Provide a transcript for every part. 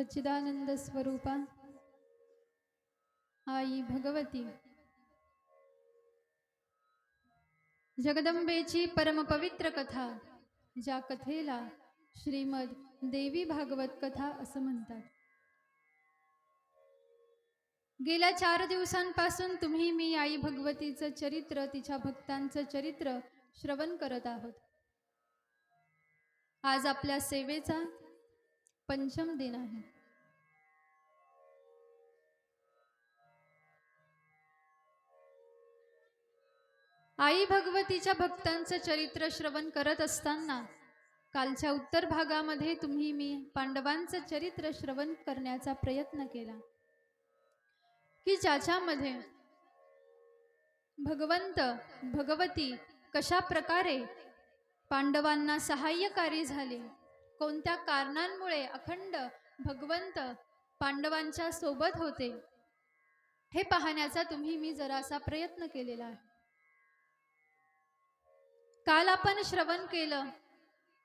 सच्चिदानंद स्वरूपा आई भगवती जगदंबेची परमपवित्र कथा, ज्या कथेला श्रीमद देवी भागवत कथा असं म्हणतात. गेल्या 4 दिवसांपासून तुम्ही मी आई भगवतीचं चरित्र, तिच्या भक्तांचं चरित्र श्रवण करत आहोत. आज आपल्या सेवेचा 5म दिन आहे. आई भगवतीच्या भक्तांचं चरित्र श्रवण करत असताना कालच्या उत्तर भागामध्ये तुम्ही मी पांडवांचं चरित्र श्रवण करण्याचा प्रयत्न केला की ज्याच्यामध्ये भगवंत भगवती कशा प्रकारे पांडवांना सहाय्यकारी झाले, कोणत्या कारणांमुळे अखंड भगवंत पांडवांच्या सोबत होते, हे पाहण्याचा तुम्ही मी जरासा प्रयत्न केलेला आहे. काल आपण श्रवण केलं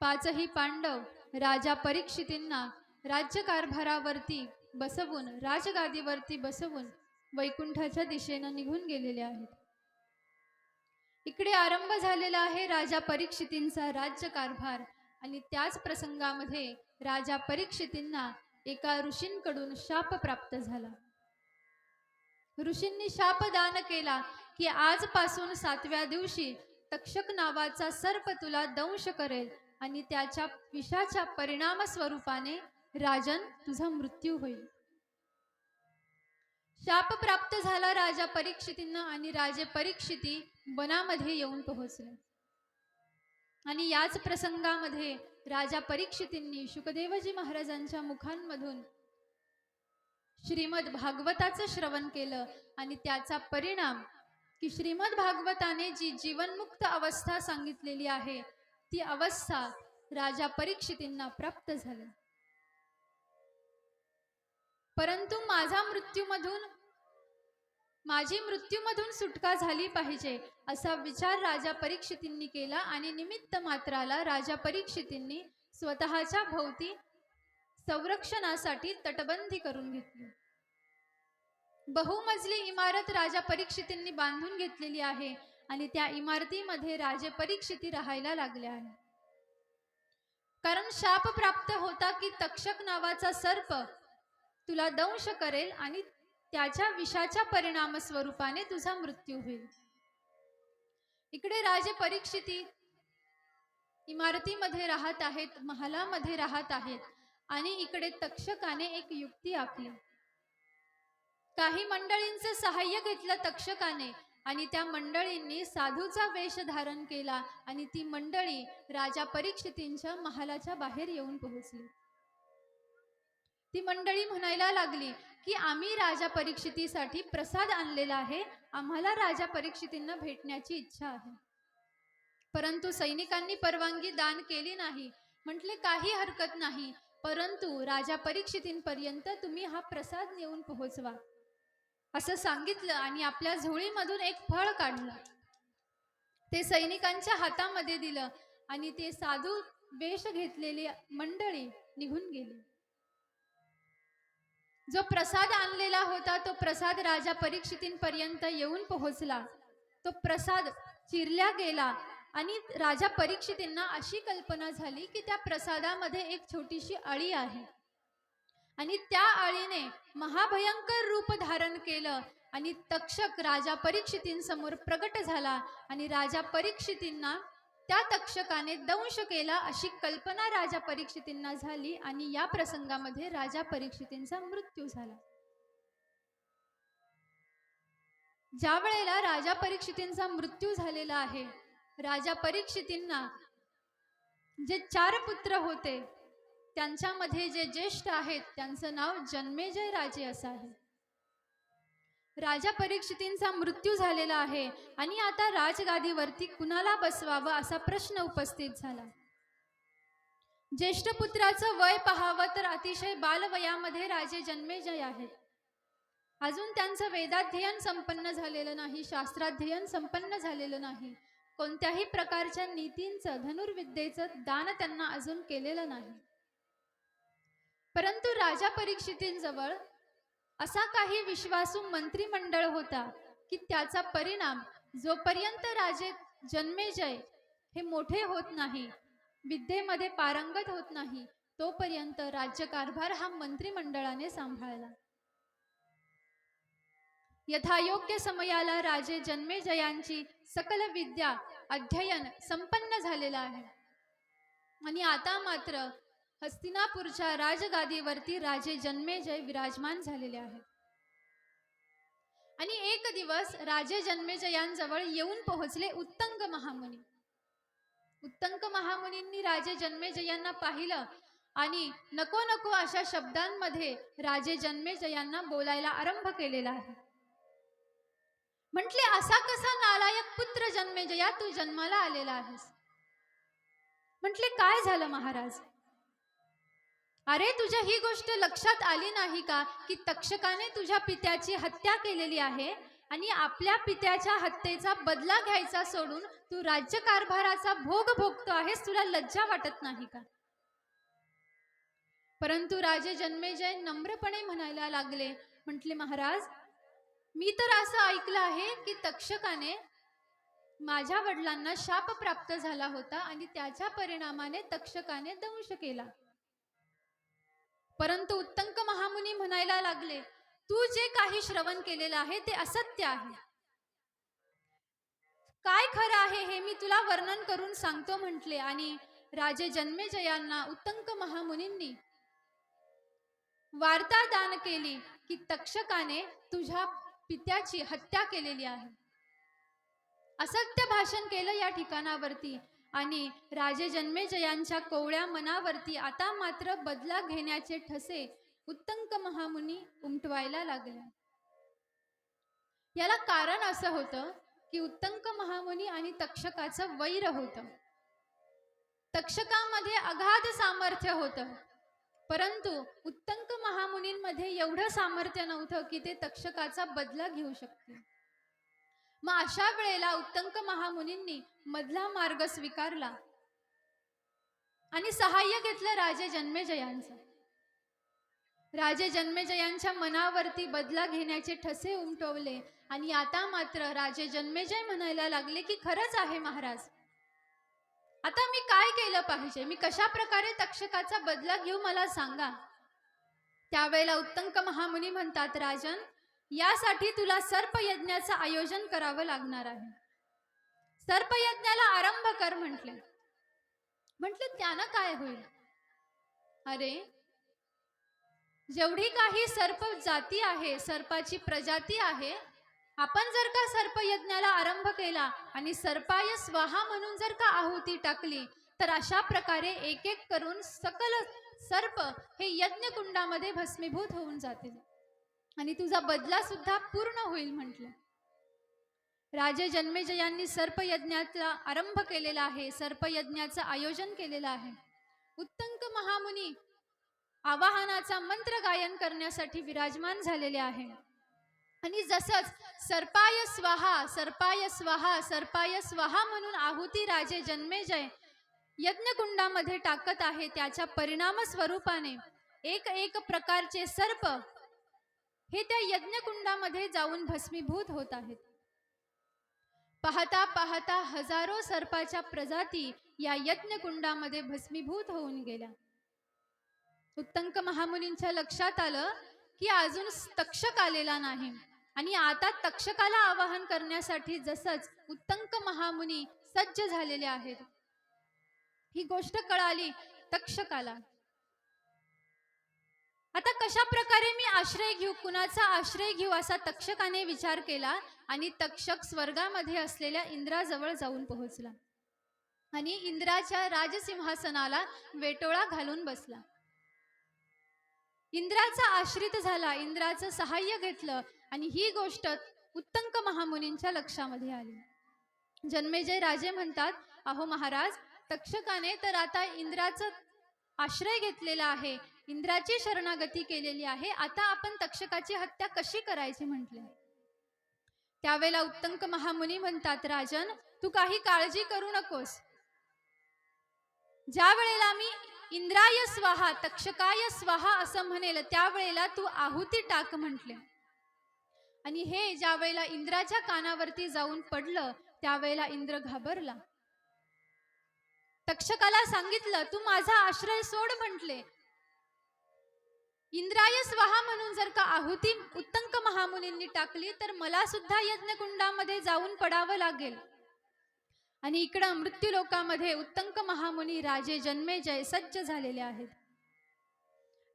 5ही पांडव राजा परीक्षितींना राज्यकारभारावरती बसवून, राजगादीवरती बसवून वैकुंठाच्या दिशेने निघून गेलेले आहेत. इकडे आरंभ झालेला आहे राजा परीक्षितींचा राज्यकारभार आणि त्याच प्रसंगामध्ये राजा परीक्षितींना एका ऋषींकडून शाप प्राप्त झाला. ऋषींनी शापदान केला की आजपासून 7व्या दिवशी तक्षक नावाचा सर्प तुला दंश करेल आणि त्याच्या विषाच्या परिणाम स्वरूपाने राजन तुझा मृत्यू होईल. शाप प्राप्त झाला राजा परीक्षितींना आणि राजे परीक्षिती वनामध्ये येऊन पोहोचले. आणि याच प्रसंगामध्ये राजा परीक्षितींनी शुकदेवजी महाराजांच्या मुखांमधून श्रीमद भागवताचं श्रवण केलं आणि त्याचा परिणाम की श्रीमद भागवताने जी जीवनमुक्त अवस्था सांगितलेली आहे ती अवस्था राजा परीक्षितींना प्राप्त झाली. परंतु माझी मृत्यूमधून सुटका झाली पाहिजे असा विचार राजा परीक्षितींनी केला आणि निमित्त मात्राला राजा परीक्षितींनी स्वतःच्या भोवती संरक्षणासाठी तटबंदी करून घेतली. बहुमजली इमारत राजा परीक्षितींनी बांधून घेतलेली आहे आणि त्या इमारतीमध्ये राजे परीक्षिती राहायला लागले आहे. कारण शाप प्राप्त होता की तक्षक नावाचा सर्प तुला दंश करेल आणि त्याच्या विषाच्या परिणाम स्वरूपाने तुझा मृत्यू होईल. इकडे राजे परीक्षिती इमारतीमध्ये राहत आहेत, महालामध्ये राहत आहेत आणि इकडे तक्षकाने एक युक्ती आखली. काही मंडळींचे सहाय्य घेतलं तक्षकाने आणि त्या मंडळींनी साधूचा वेश धारण केला आणि ती मंडळी राजा परीक्षितींच्या महालाच्या बाहेर येऊन पोहोचली. ती मंडळी म्हणायला लागली की आम्ही राजा परीक्षितीसाठी प्रसाद आणलेला आहे, आम्हाला राजा परीक्षितींना भेटण्याची इच्छा आहे. परंतु सैनिकांनी परवानगी दान केली नाही. म्हटले काही हरकत नाही, परंतु राजा परीक्षितींपर्यंत तुम्ही हा प्रसाद नेऊन पोहोचवा असं सांगितलं आणि आपल्या झोळीमधून एक फळ काढलं, ते सैनिकांच्या हातामध्ये दिलं आणि ते साधू वेश घेतलेली मंडळी निघून गेली. जो प्रसाद आणलेला होता तो प्रसाद राजा परीक्षितींपर्यंत येऊन पोहोचला. तो प्रसाद चिरल्या गेला आणि राजा परीक्षितींना अशी कल्पना झाली की त्या प्रसादामध्ये एक छोटीशी अळी आहे आणि त्या अळीने महाभयंकर रूप धारण केलं आणि तक्षक राजा परीक्षितींसमोर प्रगट झाला आणि राजा परीक्षितींना त्या तक्षकाने दंश केला अशी कल्पना राजा परीक्षितींना झाली आणि या प्रसंगामध्ये राजा परीक्षितींचा मृत्यू झाला. ज्या वेळेला राजा परीक्षितींचा मृत्यू झालेला आहे, राजा परीक्षितींना जे 4 पुत्र होते त्यांच्यामध्ये जे ज्येष्ठ आहेत त्यांचं नाव जन्मेजय राजे असं आहे. राजा परीक्षितींचा मृत्यू झालेला आहे आणि आता राजगादीवरती कुणाला बसवावं असा प्रश्न उपस्थित झाला. ज्येष्ठ पुत्राचं वय पाहावं तर अतिशय बालवयामध्ये राजे जन्मेजय आहेत. अजून त्यांचं वेदाध्ययन संपन्न झालेलं नाही, शास्त्राध्ययन संपन्न झालेलं नाही, कोणत्याही प्रकारच्या नीतींचं धनुर्विद्येचं दान त्यांना अजून केलेलं नाही. परंतु राजा परीक्षितींजवळ असा काही विश्वासू मंत्रिमंडळ होता की त्याचा परिणाम जोपर्यंत राजे जन्मेजय हे मोठे होत नाही, विद्येमध्ये पारंगत होत नाही, तोपर्यंत राज्यकारभार हा मंत्रिमंडळाने सांभाळला. यथायोग्य समयाला राजे जन्मेजयांची सकल विद्या अध्ययन संपन्न झालेला आहे आणि आता मात्र हस्तिनापूरच्या राजगादीवरती राजे जन्मेजय विराजमान झालेले आहेत. आणि एक दिवस राजे जन्मेजयांजवळ येऊन पोहोचले उत्तंग महामुनी. उत्तंग महामुनींनी राजे जन्मेजयांना पाहिलं आणि नको नको अशा शब्दांमध्ये राजे जन्मेजयांना बोलायला आरंभ केलेला आहे. म्हटले, असा कसा नालायक पुत्र जन्मेजया तू जन्माला आलेला आहेस? म्हटले, काय झालं महाराज? अरे, तुझ्या ही गोष्ट लक्षात आली नाही का की तक्षकाने तुझ्या पित्याची हत्या केलेली आहे आणि आपल्या पित्याच्या हत्येचा बदला घ्यायचा सोडून तू राज्यकारभाराचा भोग भोगतो आहेस. तुला लज्जा वाटत नाही का? परंतु राजे जन्मेजय नम्रपणे म्हणायला लागले, म्हटले, महाराज, मी तर असं ऐकलं आहे की तक्षकाने माझ्या वडिलांना शाप प्राप्त झाला होता आणि त्याच्या परिणामाने तक्षकाने दंश केला. परंतु उत्तंक महामुनी म्हणायला लागले, तू जे काही श्रवण केलेलं आहे ते असत्य आहे. काय खरं आहे हे मी तुला वर्णन करून सांगतो म्हटले. आणि राजे जन्मेजयांना उत्तंक महामुनींनी वार्ता दान केली की तक्षकाने तुझ्या पित्याची हत्या केलेली आहे. असत्य भाषण केलं या ठिकाणावरती आणि राजे जन्मेजयांच्या कोवळ्या मनावरती आता मात्र बदला घेण्याचे ठसे उत्तंक महामुनी उमटवायला लागले. याला कारण असं होतं की उत्तंक महामुनी आणि तक्षकाचं वैर होतं. तक्षकामध्ये अगाध सामर्थ्य होतं, परंतु उत्तंक महामुनींमध्ये एवढं सामर्थ्य नव्हतं की ते तक्षकाचा बदला घेऊ शकतील. मग अशा वेळेला उत्तंक महामुनींनी मधला मार्ग स्वीकारला आणि सहाय्य घेतलं राजे जन्मेजयांचं. राजे जन्मेजयांच्या मनावरती बदला घेण्याचे ठसे उमटवले आणि आता मात्र राजे जन्मेजय म्हणायला लागले की खरंच आहे महाराज, आता मी काय केलं पाहिजे? मी कशा प्रकारे तक्षकाचा बदला घेऊ मला सांगा. त्यावेळेला उत्तंक महामुनी म्हणतात, राजन, यासाठी तुला सर्पयज्ञाचं आयोजन करावं लागणार आहे. सर्पयज्ञाला आरंभ कर म्हटले. त्यानं काय होईल? अरे, जेवढी काही सर्प जाती आहे, सर्पाची प्रजाती आहे, आपण जर का सर्पयज्ञाला आरंभ केला आणि सर्पाय स्वाहा म्हणून जर का आहुती टाकली तर अशा प्रकारे एक एक करून सकल सर्प हे यज्ञ कुंडामध्ये भस्मीभूत होऊन जातील आणि तुझा बदला सुद्धा पूर्ण होईल म्हटलं. राजे जन्मेजयांनी सर्पयज्ञाचा आरंभ केलेला आहे, सर्पयज्ञाचं आयोजन केलेलं आहे. उत्तंक महामुनी आवाहनाचा मंत्र गायन करण्यासाठी विराजमान झालेले आहे आणि जसंच सर्पाय स्वाहा, सर्पाय स्वाहा, सर्पाय स्वाहा म्हणून आहुती राजे जन्मेजय यज्ञकुंडामध्ये टाकत आहे, त्याच्या परिणाम स्वरूपाने एक एक प्रकारचे सर्प हे त्या यज्ञकुंडामध्ये जाऊन भस्मीभूत होत आहेत. पाहता पाहता हजारो सर्पाच्या प्रजाती या यज्ञकुंडामध्ये भस्मीभूत होऊन गेल्या. उत्तंक महामुनींच्या लक्षात आलं की अजून तक्षक आलेला नाही आणि आता तक्षकाला आवाहन करण्यासाठी जसंच उत्तंक महामुनी सज्ज झालेले आहेत. ही गोष्ट कळाली तक्षकाला. आता कशा प्रकारे मी आश्रय घेऊ, कुणाचा आश्रय घेऊ असा तक्षकाने विचार केला आणि तक्षक स्वर्गामध्ये असलेल्या इंद्राजवळ जाऊन पोहोचला आणि इंद्राच्या राजसिंहासनाला वेटोळा घालून बसला. इंद्राचा आश्रित झाला, इंद्राचं सहाय्य घेतलं आणि ही गोष्ट उत्तंक महामुनींच्या लक्षामध्ये आली. जन्मेजय राजे म्हणतात, अहो महाराज, तक्षकाने तर आता इंद्राचा आश्रय घेतलेला आहे, इंद्राची शरणागती केलेली आहे, आता आपण तक्षकाची हत्या कशी करायची म्हटले. त्यावेळेला उत्तंक महामुनी म्हणतात, राजन, तू काही काळजी करू नकोस. ज्या वेळेला मी इंद्राय स्वाहा तक्षकाय स्वाहा असं म्हणेल त्यावेळेला तू आहुती टाक म्हटले. आणि हे ज्या वेळेला इंद्राच्या कानावरती जाऊन पडलं त्यावेळेला इंद्र घाबरला. तक्षकाला सांगितलं तू माझा आश्रय सोड म्हटले. इंद्राय स्वाहा म्हणून जर का आहुती उत्तंक महामुनींनी टाकली तर मला सुद्धा यज्ञकुंडामध्ये जाऊन पडावं लागेल. आणि इकडं मृत्यू लोकामध्ये उत्तंक महामुनी राजे जन्मेजय सज्ज झालेले आहेत.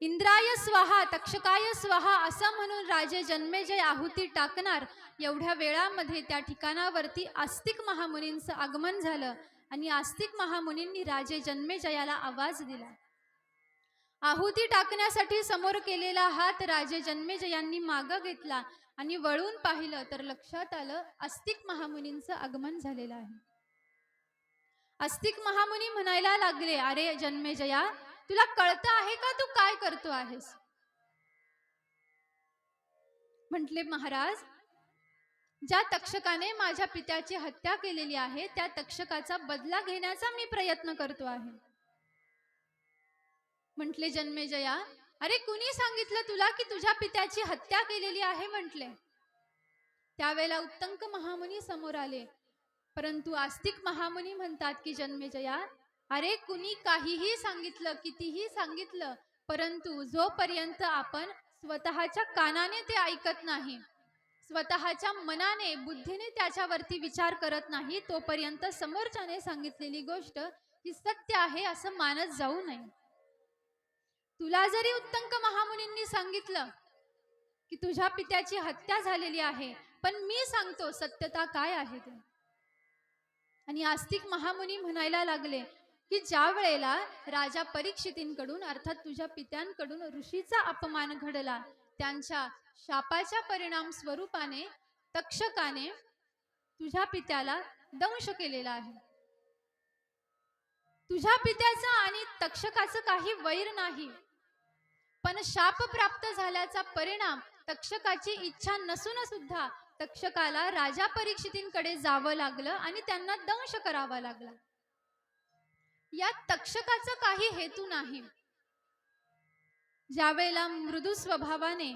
इंद्राय स्वाहा तक्षकाय स्वाहा असं म्हणून राजे जन्मेजय आहुती टाकणार. एवढ्या वेळामध्ये त्या ठिकाणावरती आस्तिक महामुनींचं आगमन झालं आणि आस्तिक महामुनींनी राजे जन्मेजयाला आवाज दिला. आहुती टाकण्यासाठी समोर केलेला हात राजे जन्मेजयांनी मागं घेतला आणि वळून पाहिलं तर लक्षात आलं आस्तिक महामुनींचं आगमन झालेलं आहे. आस्तिक महामुनी म्हणायला लागले, अरे जन्मेजया, तुला कळतं आहे का तू काय करतो आहेस? म्हटले महाराज, ज्या तक्षकाने माझ्या पित्याची हत्या केलेली आहे त्या तक्षकाचा बदला घेण्याचा मी प्रयत्न करतो आहे. म्हटले जन्मेजया, अरे कुणी सांगितलं तुला की तुझ्या पित्याची हत्या केलेली आहे म्हटले. त्यावेळेला उत्तंक महामुनी समोर आले. परंतु आस्तिक महामुनी म्हणतात की जन्मेजया, अरे कुणी काहीही सांगितलं कितीही सांगितलं परंतु जोपर्यंत आपण स्वतःच्या कानाने ते ऐकत नाही, स्वतःच्या मनाने बुद्धीने त्याच्यावरती विचार करत नाही तोपर्यंत समोरच्याने सांगितलेली गोष्ट ही सत्य आहे असं मानत जाऊ नये. तुला जरी उत्तंक महामुनींनी सांगितलं की तुझ्या पित्याची हत्या झालेली आहे पण मी सांगतो सत्यता काय आहे ते. आणि आस्तिक महामुनी म्हणायला लागले की ज्या वेळेला राजा परीक्षितींकडून अर्थात तुझ्या पित्यांकडून ऋषीचा अपमान घडला त्यांच्या शापाच्या परिणाम स्वरूपाने तक्षकाने तुझ्या पित्याला दंश केलेला आहे. तुझ्या पित्याचा आणि तक्षकाचं काही वैर नाही पण शाप प्राप्त झाल्याचा परिणाम तक्षकाची इच्छा नसून सुद्धा तक्षकाला राजा परीक्षितींकडे जावं लागलं आणि त्यांना दंश करावा लागला. या तक्षकाचा काही हेतू नाही. ज्यावेळेला मृदू स्वभावाने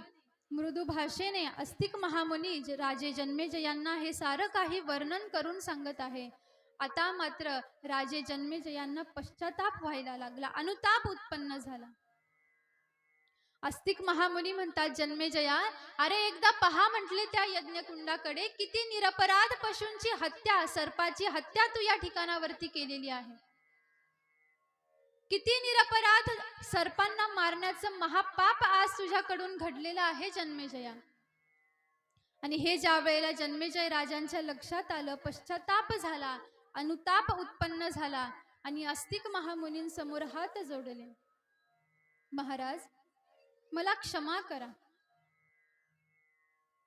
मृदू भाषेने आस्तिक महामुनी राजे जन्मेजयांना हे सारं काही वर्णन करून सांगत आहे. आता मात्र राजे जन्मेजयांना पश्चाताप व्हायला लागला, अनुताप उत्पन्न झाला. आस्तिक महामुनी म्हणतात जन्मेजया, अरे एकदा पहा म्हटले त्या यज्ञकुंडाकडे, किती निरपराध पशूंची हत्या सर्पाची हत्या तू या ठिकाणावरती केलेली आहे. किती निरपराध सर्पांना मारण्याचं महापाप आज तुझ्याकडून घडलेलं आहे जन्मेजया. आणि हे ज्या वेळेला जन्मेजय राजांच्या लक्षात आलं, पश्चाताप झाला, अनुताप उत्पन्न झाला आणि आस्तिक महामुनींसमोर हात जोडले. महाराज मला क्षमा करा.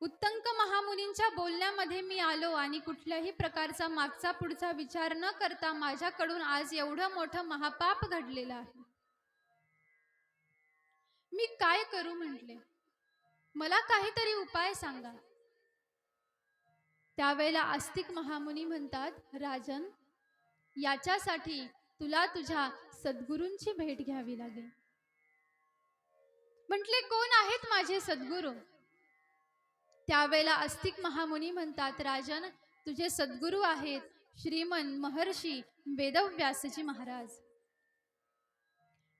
उत्तंक महामुनींच्या बोलण्यामध्ये मी आलो आणि कुठल्याही प्रकारचा मागचा पुढचा विचार न करता माझ्याकडून आज एवढं मोठं महापाप घडलेलं आहे. मी काय करू म्हटले, मला काहीतरी उपाय सांगा. त्यावेळेला आस्तिक महामुनी म्हणतात, राजन याच्यासाठी तुला तुझ्या सद्गुरूंची भेट घ्यावी लागेल. म्हटले कोण आहेत माझे सद्गुरू? त्यावेळेला आस्तिक महामुनी म्हणतात, राजन तुझे सद्गुरू आहेत श्रीमन महर्षी वेदव्यासजी महाराज.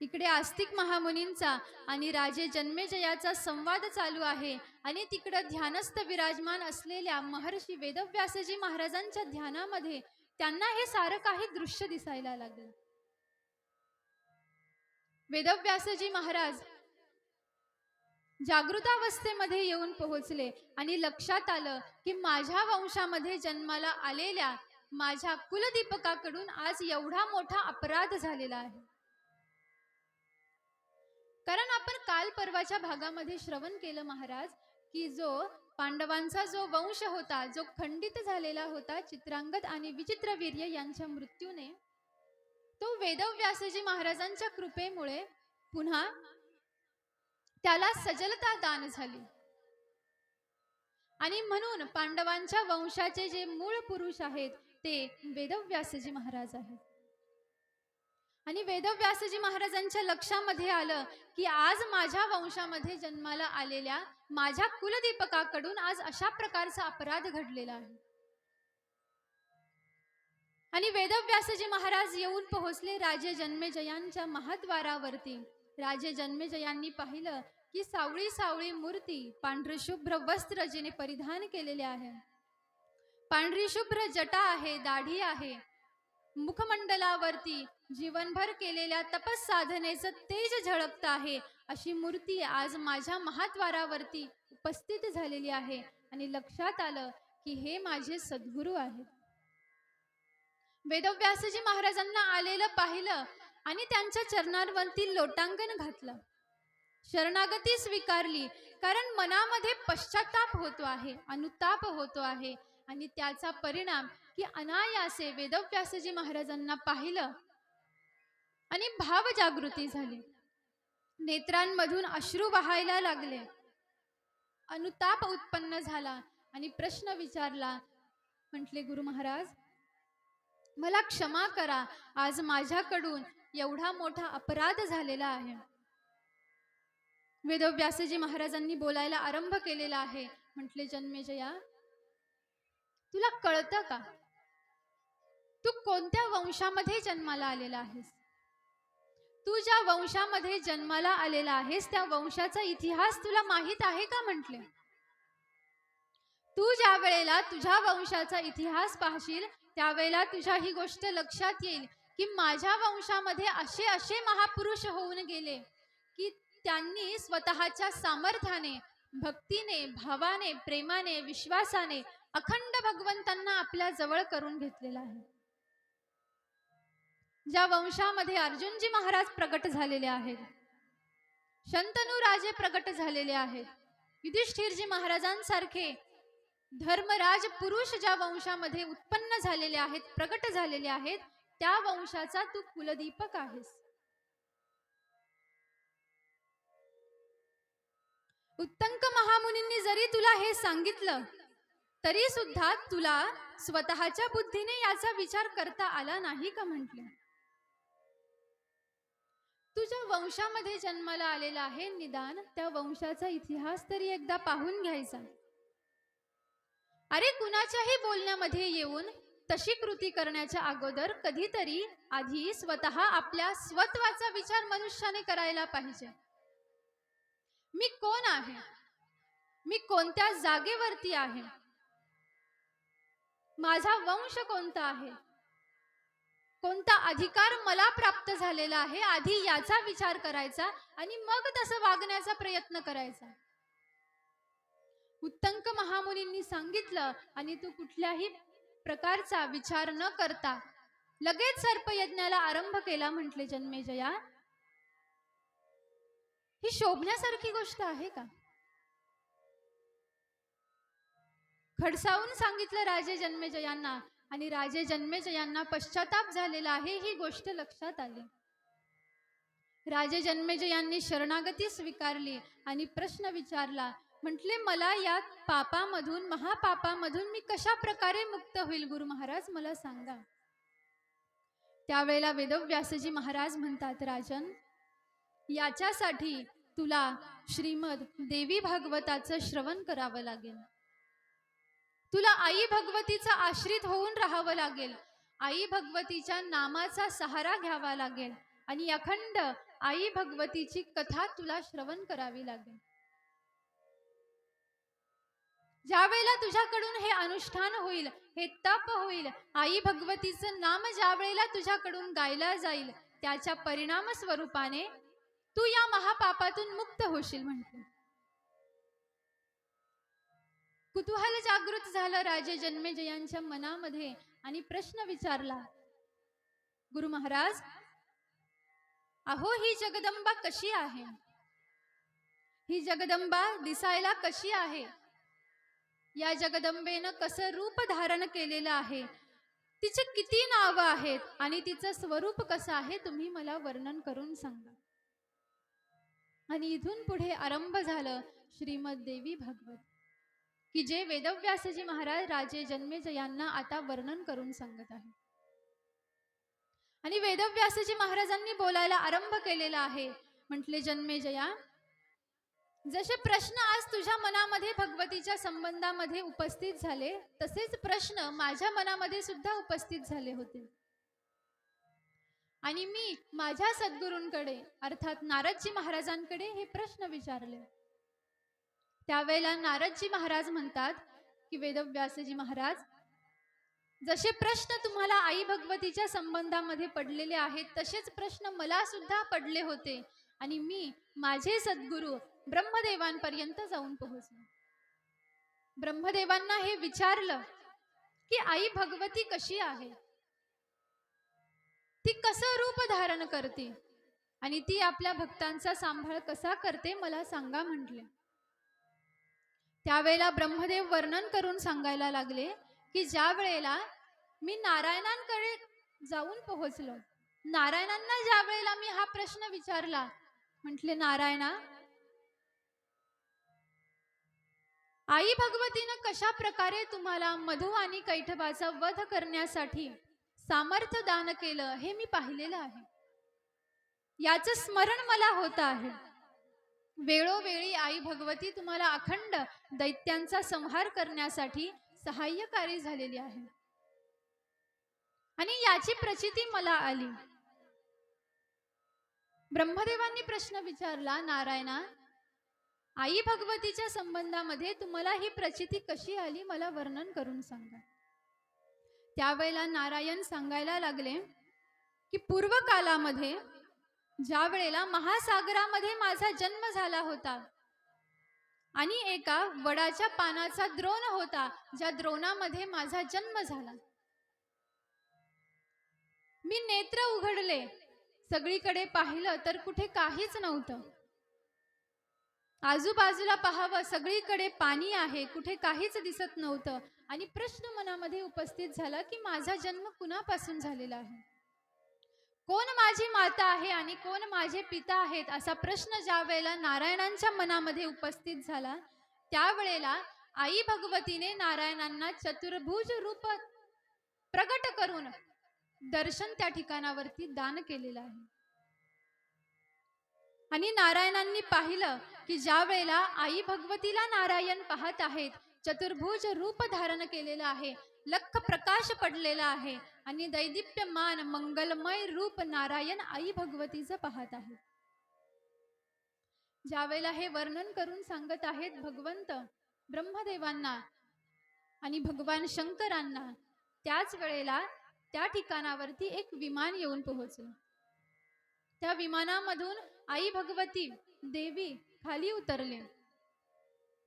इकडे आस्तिक महामुनींचा आणि राजे जन्मेजयाचा संवाद चालू आहे आणि तिकडे ध्यानस्थ विराजमान असलेल्या महर्षी वेदव्यासजी महाराजांच्या ध्यानामध्ये त्यांना हे सारं काही दृश्य दिसायला लागलं. वेदव्यासजी महाराज जागृतावस्थेमध्ये येऊन पोहोचले आणि लक्षात आलं की माझ्या वंशामध्ये जन्माला आलेल्या माझ्या कुलदीपकाकडून आज एवढा मोठा अपराध झालेला आहे. कारण आपण काल परवाच्या भागामध्ये श्रवण केलं महाराज की जो पांडवांचा जो वंश होता, जो खंडित झालेला होता चित्रांगद आणि विचित्रवीर्य यांच्या मृत्यूने, तो वेदव्यासजी महाराजांच्या कृपेमुळे पुन्हा त्याला सजलता दान झाली. आणि म्हणून पांडवांच्या वंशाचे जे मूळ पुरुष आहेत ते वेदव्यासजी महाराज आहेत. आणि वेदव्यासजी महाराजांच्या लक्षामध्ये आलं की आज माझ्या वंशामध्ये जन्माला आलेल्या माझ्या कुलदीपकाकडून आज अशा प्रकारचा अपराध घडलेला आहे. आणि वेदव्यासजी महाराज येऊन पोहोचले राजे जन्मेजयांच्या महाद्वारावरती. राजे जन्मेजयांनी पाहिलं की सावळी सावळी मूर्ती, पांढरे शुभ्र वस्त्र जिने परिधान केलेले आहे, पांढरी शुभ्र जटा आहे, दाढी आहे, मुखमंडलावरती जीवनभर केलेल्या तपस साधनेचं तेज झळकत आहे, अशी मूर्ती आज माझ्या महाद्वारावरती उपस्थित झालेली आहे. आणि लक्षात आलं की हे माझे सद्गुरू आहेत. वेदव्यासजी महाराजांना आलेलं पाहिलं आणि त्यांच्या चरणांवरती लोटांगण घातलं, शरणागती स्वीकारली. कारण मनामध्ये पश्चाताप होतो आहे, अनुताप होतो आहे. आणि त्याचा परिणाम की अनायासे वेदव्यासजी महाराजांना पाहिलं आणि भाव जागृती झाली, नेत्रांमधून अश्रू वाहायला लागले, अनुताप उत्पन्न झाला. आणि प्रश्न विचारला. म्हटले, गुरु महाराज मला क्षमा करा, आज माझ्याकडून एवढा मोठा अपराध झालेला आहे. वेदव्यासजी महाराजांनी बोलायला आरंभ केलेला आहे. म्हटले, जन्मेजया तुला कळतं का, तू कोणत्या वंशामध्ये जन्माला आलेला आहेस? तू ज्या वंशामध्ये जन्माला आलेला आहेस त्या वंशाचा इतिहास तुला माहित आहे का? म्हटले, तू ज्या वेळेला तुझ्या वंशाचा इतिहास पाहशील त्यावेळेला तुझ्या ही गोष्ट लक्षात येईल की माझ्या वंशामध्ये असे असे महापुरुष होऊन गेले की त्यांनी स्वतःच्या सामर्थ्याने, भक्तीने, भावाने, प्रेमाने, विश्वासाने अखंड भगवंतांना आपल्या जवळ करून घेतलेला आहे. ज्या वंशामध्ये अर्जुनजी महाराज प्रगट झालेले आहेत, शंतनू राजे प्रगट झालेले आहेत, युधिष्ठिरजी महाराजांसारखे धर्मराज पुरुष ज्या वंशामध्ये उत्पन्न झालेले आहेत, प्रगट झालेले आहेत, त्या वंशाचा तू कुलदीपक आहेस. उत्तंक महामुनींनी जरी तुला हे सांगितलं तरी सुद्धा तुला स्वतःच्या बुद्धीने याचा विचार करता आला नाही का? म्हटले, तुझ्या वंशामध्ये जन्माला आलेला आहे, निदान त्या वंशाचा इतिहास तरी एकदा पाहून घ्यायचा. अरे कुणाच्याही बोलण्यामध्ये येऊन तशी कृती करण्याच्या अगोदर कधीतरी आधी स्वतः आपल्या स्वत्वाचा विचार मनुष्याने करायला पाहिजे. मी कोण आहे, मी कोणत्या जागेवरती आहे, माझा वंश कोणता आहे, कोणता अधिकार मला प्राप्त झालेला आहे, आधी याचा विचार करायचा आणि मग तसं वागण्याचा प्रयत्न करायचा. उत्तंक महामुनींनी सांगितलं आणि तू कुठल्याही प्रकारचा विचार न करता लगेच सर्पयज्ञाला आरंभ केला. म्हटले, जन्मेजया ही शोभण्यासारखी गोष्ट आहे का? खडसावून सांगितलं राजे जन्मेजयांना आणि राजे जन्मेजयांना पश्चाताप झालेला आहे ही गोष्ट लक्षात आली. राजे जन्मेजयांनी शरणागती स्वीकारली आणि प्रश्न विचारला. म्हटले, मला या पापामधून, महापापामधून मी कशा प्रकारे मुक्त होईल गुरु महाराज, मला सांगा. त्यावेळेला वेदव्यासजी महाराज म्हणतात, राजन याच्यासाठी तुला श्रीमद देवी भागवताचं श्रवण करावं लागेल. तुला आई भगवतीचा आश्रित होऊन राहावं लागेल. आई भगवतीच्या नामाचा सहारा घ्यावा लागेल आणि अखंड आई भगवतीची कथा तुला श्रवण करावी लागेल. ज्या वेळेला तुझ्याकडून हे अनुष्ठान होईल, हे तप होईल, आई भगवतीचं नाम ज्या वेळेला तुझ्याकडून गायला जाईल त्याच्या परिणाम स्वरूपाने तू या महापापातून मुक्त होशील. म्हटलं, कुतूहल जागृत झालं राजे जन्मेजयांच्या मनामध्ये आणि प्रश्न विचारला. गुरु महाराज, अहो ही जगदंबा कशी आहे? ही जगदंबा दिसायला कशी आहे? या जगदंबेनं कसं रूप धारण केलेलं आहे? तिचे किती नाव आहेत आणि तिचं स्वरूप कसं आहे? तुम्ही मला वर्णन करून सांगा. आणि इथून पुढे आरंभ झालं श्रीमद देवी भागवत, की जे वेदव्यासजी महाराज राजे जन्मेजयांना आता वर्णन करून सांगत आहे. आणि वेदव्यासजी महाराजांनी बोलायला आरंभ केलेला आहे. म्हटले, जन्मेजया, जसे प्रश्न आज तुझ्या मनामध्ये भगवतीच्या संबंधामध्ये उपस्थित झाले, तसेच प्रश्न माझ्या मनामध्ये सुद्धा उपस्थित झाले होते. आणि मी माझ्या सद्गुरूंकडे अर्थात नारदजी महाराजांकडे हे प्रश्न विचारले. त्यावेळेला नारदजी महाराज म्हणतात की वेदव्यासजी महाराज, जसे प्रश्न तुम्हाला आई भगवतीच्या संबंधामध्ये पडलेले आहेत, तसेच प्रश्न मला सुद्धा पडले होते. आणि मी माझे सद्गुरू ब्रह्मदेवांपर्यंत जाऊन पोहोचले. ब्रह्मदेवांना हे विचारलं की आई भगवती कशी आहे, ती कसं रूप धारण करते आणि ती आपल्या भक्तांचा सांभाळ कसा करते, मला सांगा म्हटले. त्यावेळेला ब्रह्मदेव वर्णन करून सांगायला लागले की ज्या वेळेला मी नारायणांकडे जाऊन पोहोचलो, नारायणांना ज्या वेळेला मी हा प्रश्न विचारला, म्हटले, नारायणा, आई भगवतीनं कशा प्रकारे तुम्हाला मधु आणि कैटभाचा वध करण्यासाठी सामर्थ्य दान केलं हे मी पाहिलेलं आहे. याचं स्मरण मला होत आहे. वेळोवेळी आई भगवती तुम्हाला अखंड दैत्यांचा संहार करण्यासाठी सहाय्यकारी झालेली आहे आणि याची प्रचिती मला आली. ब्रह्मदेवांनी प्रश्न विचारला, नारायणा, आई भगवतीच्या संबंधामध्ये तुम्हाला ही प्रचिती कशी आली, मला वर्णन करून सांगा. त्यावेळेला नारायण सांगायला लागले की पूर्व कालामध्ये ज्या वेळेला महासागरामध्ये माझा जन्म झाला होता आणि एका वडाच्या पानाचा द्रोण होता, ज्या द्रोणामध्ये माझा जन्म झाला. मी नेत्र उघडले, सगळीकडे पाहिलं तर कुठे काहीच नव्हतं. आजूबाजूला पाहावं, सगळीकडे पाणी आहे, कुठे काहीच दिसत नव्हतं. आणि प्रश्न मनामध्ये उपस्थित झाला की माझा जन्म कुणापासून झालेला आहे, कोण माझी माता आहे आणि कोण माझे पिता आहेत, असा प्रश्न ज्या वेळेला नारायणांच्या मनामध्ये उपस्थित झाला, त्यावेळेला आई भगवतीने नारायणांना चतुर्भुज रूप प्रगट करून दर्शन त्या ठिकाणावरती दान केलेलं आहे. आणि नारायणांनी पाहिलं की ज्या वेळेला आई भगवतीला नारायण पाहत आहेत, चतुर्भुज रूप धारण केलेलं आहे, लख प्रकाश पडलेला आहे आणि दैदिप्यमान मंगलमय रूप नारायण आई भगवतीचं पाहत आहे. ज्यावेळेला हे वर्णन करून सांगत आहेत भगवंत ब्रह्मदेवांना आणि भगवान शंकरांना, त्याच वेळेला त्या ठिकाणावरती एक विमान येऊन पोहोचलं. त्या विमानामधून आई भगवती देवी खाली उतरले.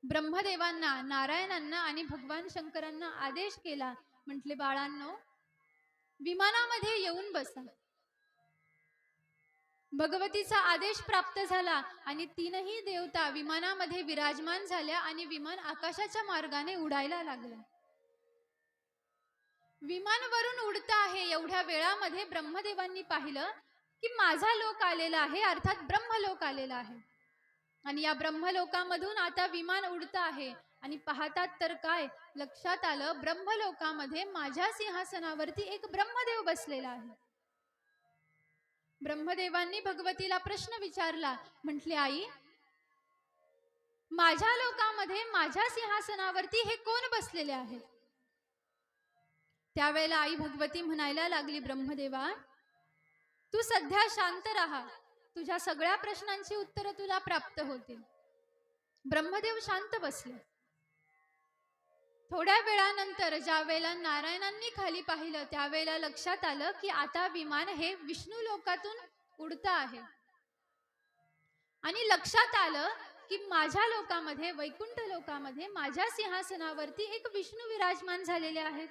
ब्रह्मदेवांना, नारायणांना आणि भगवान शंकरांना आदेश केला, म्हटले, बाळांनो, विमानामध्ये येऊन बसा. भगवतीचा आदेश प्राप्त झाला आणि तीनही देवता विमानामध्ये विराजमान झाल्या आणि विमान आकाशाच्या मार्गाने उडायला लागलं. विमान वरून उडत आहे, एवढ्या वेळामध्ये ब्रह्मदेवांनी पाहिलं की माझा लोक आलेला आहे, अर्थात ब्रह्मलोक आलेला आहे. आणि या ब्रह्मलोकामधून आता विमान उडत आहे आणि पाहतात तर काय लक्षात आलं, ब्रह्मलोकामध्ये माझ्या सिंहासनावरती एक ब्रह्मदेव बसलेला आहे. ब्रह्मदेवांनी भगवतीला प्रश्न विचारला, म्हटले, आई, माझ्या लोकामध्ये माझ्या सिंहासनावरती हे कोण बसलेले आहेत? त्यावेळेला आई भगवती म्हणायला लागली, ब्रह्मदेवा, तू सध्या शांत राहा, तुझ्या सगळ्या प्रश्नांची उत्तरं तुला प्राप्त होतील. ब्रह्मदेव शांत बसले. थोड्या वेळानंतर ज्या वेळेला नारायणांनी खाली पाहिलं, त्यावेळेला लक्षात आलं की आता विमान हे विष्णू लोकातून उडत आहे. आणि लक्षात आलं की माझ्या लोकामध्ये, वैकुंठ लोकामध्ये माझ्या सिंहासनावरती एक विष्णू विराजमान झालेले आहेत.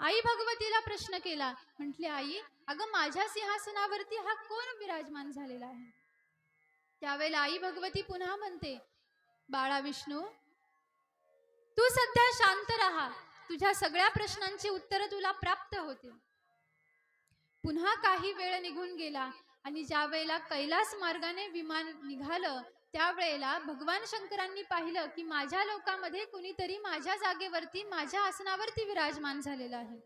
आई भगवतीला प्रश्न केला, म्हटले, आई, अगं, माझ्या सिंहासनावरती हा कोण विराजमान झालेला आहे? त्यावेळेला आई भगवती पुन्हा म्हणते, बाळा विष्णू, तू सध्या शांत राहा, तुझ्या सगळ्या प्रश्नांची उत्तरं तुला प्राप्त होतील. पुन्हा काही वेळ निघून गेला आणि ज्या वेळेला कैलास मार्गाने विमान निघालं, त्यावेळेला भगवान शंकरांनी पाहिलं की माझ्या लोकामध्ये कुणीतरी माझ्या जागेवरती, माझ्या आसनावरती विराजमान झालेला आहे.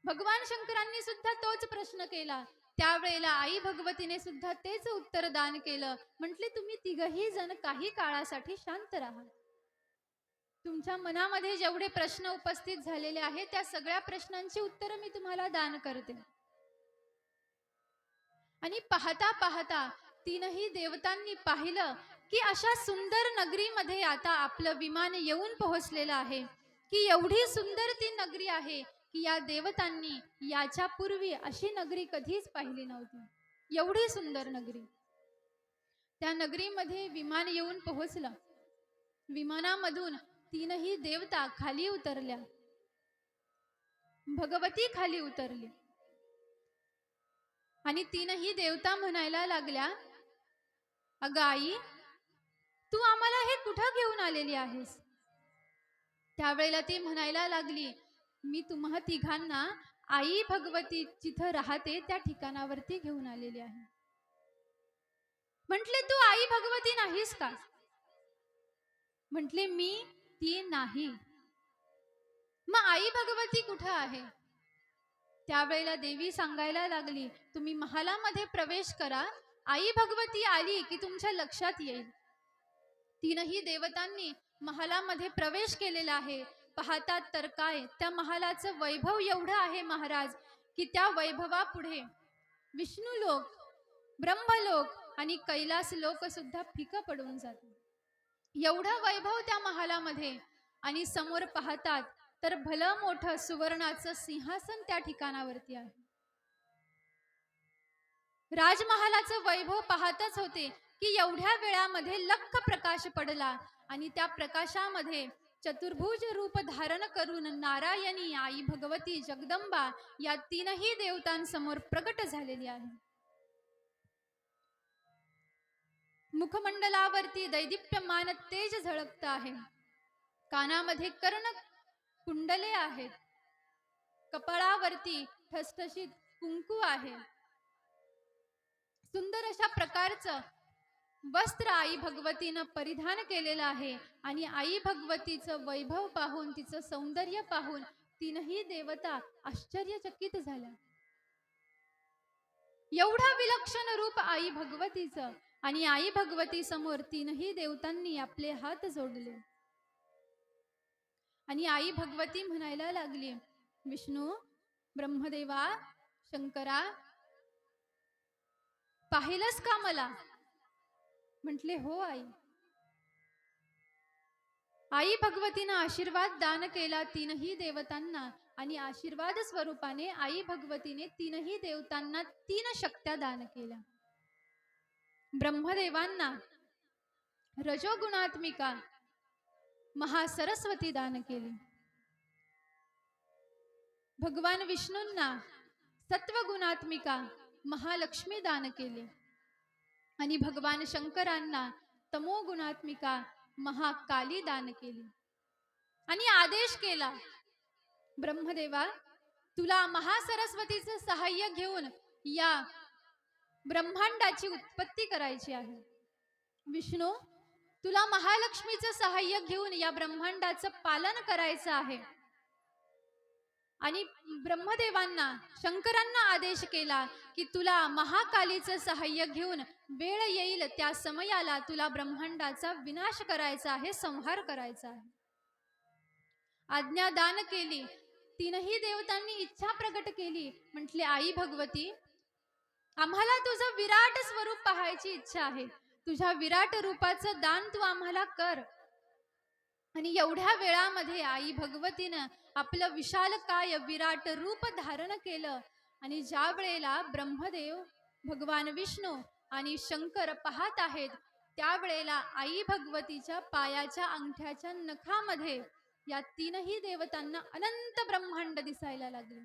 भगवान शंकरांनी सुद्धा तोच प्रश्न केला. त्यावेळेला आई भगवतीने सुद्धा तेच उत्तर दान केलं. म्हटले, तुम्ही तिघही जण काही काळासाठी शांत राहा. तुमच्या मनामध्ये जेवढे प्रश्न उपस्थित झालेले आहेत त्या सगळ्या प्रश्नांची उत्तरं मी तुम्हाला दान करते. आणि पाहता पाहता तीनही देवतांनी पाहिलं की अशा सुंदर नगरीमध्ये आता आपलं विमान येऊन पोहोचलेलं आहे, की एवढी सुंदर ती नगरी आहे की या देवतांनी याच्या पूर्वी अशी नगरी कधीच पाहिली नव्हती. एवढी सुंदर नगरी. त्या नगरीमध्ये विमान येऊन पोहोचलं. विमानामधून तीनही देवता खाली उतरल्या. भगवती खाली उतरली आणि तीनही देवता म्हणायला लागल्या, अगं आई, तू आम्हाला हे कुठं घेऊन आलेली आहेस? त्यावेळेला ती म्हणायला लागली, मी तुम्हा तिघांना आई भगवती जिथं राहते त्या ठिकाणावरती घेऊन आलेली आहे. म्हटले, तू आई भगवती नाहीस का? म्हटले, मी ती नाही. मग आई भगवती कुठं आहे? त्यावेळेला देवी सांगायला लागली, तुम्ही महालामध्ये प्रवेश करा, आई भगवती आली की तुमच्या लक्षात येईल. तीनही देवतांनी महालामध्ये प्रवेश केलेला आहे. पाहतात तर काय, त्या महालाचं वैभव एवढं आहे महाराज, की त्या वैभवापुढे विष्णू लोक, ब्रह्मलोक आणि कैलास लोक सुद्धा फिकं पडून जाते. एवढं वैभव त्या महालामध्ये. आणि समोर पाहतात तर भलं मोठं सुवर्णाचं सिंहासन त्या ठिकाणावरती आहे. राजमहालाचं वैभव पाहतच होते की एवढ्या वेळामध्ये लख प्रकाश पडला आणि त्या प्रकाशामध्ये चतुर्भुज रूप धारण करून नारायणी आई भगवती जगदंबा या तीनही देवतांसमोर प्रकट झालेली आहे. मुखमंडलावरती दैदिप्यमान तेज झळकत आहे. कानामध्ये कर्ण कुंडले आहेत. कपाळावरती ठसठशीत कुंकू आहे. सुंदर अशा प्रकारचं वस्त्र आई भगवतीनं परिधान केलेलं आहे. आणि आई भगवतीचं वैभव पाहून, तिचं सौंदर्य पाहून तीनही देवता आश्चर्यचकित झाल्या. एवढं विलक्षण रूप आई भगवतीचं. आणि आई भगवती समोर तीनही देवतांनी आपले हात जोडले आणि आई भगवती म्हणायला लागली, विष्णू, ब्रह्मदेवा, शंकरा, पाहिलंस का मला? म्हटले, हो आई. आई भगवतीनं आशीर्वाद दान केला तीनही देवतांना. आणि आशीर्वाद स्वरूपाने आई भगवतीने तीनही देवतांना 3 शक्त्या दान केल्या. ब्रह्मदेवांना रजोगुणात्मिका महासरस्वती दान केली. भगवान विष्णूंना सत्वगुणात्मिका महालक्ष्मी दान केली. आणि भगवान शंकरांना तमोगुणात्मिका महाकाली दान केली. आणि आदेश केला, ब्रह्मदेवा, तुला महासरस्वतीचं सहाय्य घेऊन या ब्रह्मांडाची उत्पत्ती करायची आहे. विष्णू, तुला महालक्ष्मीचं सहाय्य घेऊन या ब्रह्मांडाचं पालन करायचं आहे. आणि ब्रह्मदेवांना, शंकरांना आदेश केला की तुला महाकालीचं सहाय्य घेऊन वेळ येईल त्या समयाला तुला ब्रह्मांडाचा विनाश करायचा आहे, संहार करायचा आहे. आज्ञा दान केली. तीनही देवतांनी इच्छा प्रकट केली. म्हटले, आई भगवती, आम्हाला तुझं विराट स्वरूप पाहायची इच्छा आहे. तुझ्या विराट रूपाचं दान तू आम्हाला कर. आणि एवढ्या वेळामध्ये आई भगवतीनं आपलं विशालकाय विराट रूप धारण केलं. आणि ज्या वेळेला ब्रह्मदेव, भगवान विष्णू आणि शंकर पाहत आहेत त्यावेळेला आई भगवतीच्या पायाच्या अंगठ्याच्या नखामध्ये या तीनही देवतांना अनंत ब्रह्मांड दिसायला लागले.